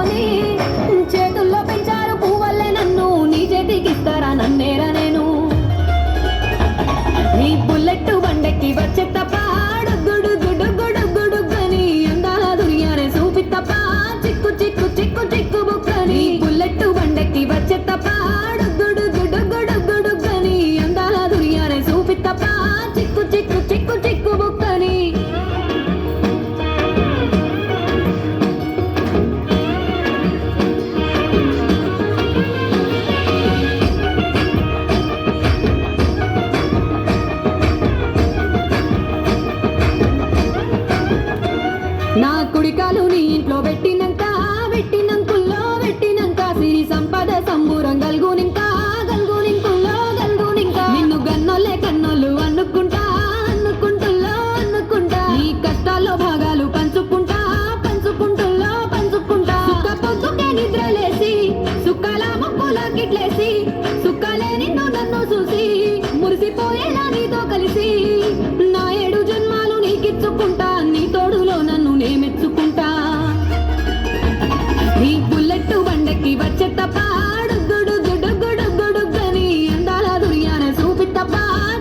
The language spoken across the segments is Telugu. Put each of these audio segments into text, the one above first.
పెట్టుకొని చేతుల్లో పెంచారు పువ్వల్లే నన్ను నీ చేతికిస్తారా నన్నేరా నేను నీ బుల్లెట్ బండెక్కి వచ్చే తప్ప గుడు గుడు గుడు గుడు గని అందాల దునియానే చూపి తప్ప చిక్కు చిక్కు చిక్కు చిక్కు బుక్కని బుల్లెట్ బండెక్కి వచ్చే తప్ప గుడు గుడు గుడు గుడు గని అందాల దునియానే చూపి తప్ప చిక్కు చిక్కు చిక్కు చిక్కు బుక్కని నా కుడికాలు నీ ఇంట్లో పెట్టినంకుల్లో పెట్టినంక సిరి సంపద సంబూరం గల్గునింకా నిన్ను గన్నోలే కన్నోళ్ళు అనుకుంటా నీ కష్టాల్లో భాగాలు పంచుకుంటా సుఖ పొద్దుకే నిద్రలేసి సుఖాల ముక్కులా కిట్లేసి సుఖాలే నిన్ను నన్ను చూసి మురిసిపోయేలా నీతో కలిసి నా 7 జన్మాలు నీకిచ్చుకుంటా నీ తోడులో నన్ను నే మెచ్చుకుంటా నీ బుల్లెట్ బండెక్కి వచ్చే తప్ప గుడు గుడు గుడు గుడు గని అందాల దునియానే చూపి తప్ప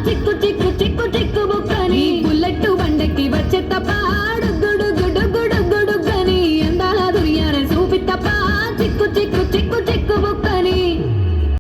చిక్కు చిక్కు చిక్కు చిక్కు బుక్కని బుల్లెట్ బండెక్కి వచ్చే తప్ప గుడు గుడు గుడు గుడు గని అందాల దునియానే చూపి తప్ప చిక్కు చిక్కు చిక్కు చిక్కు బుక్క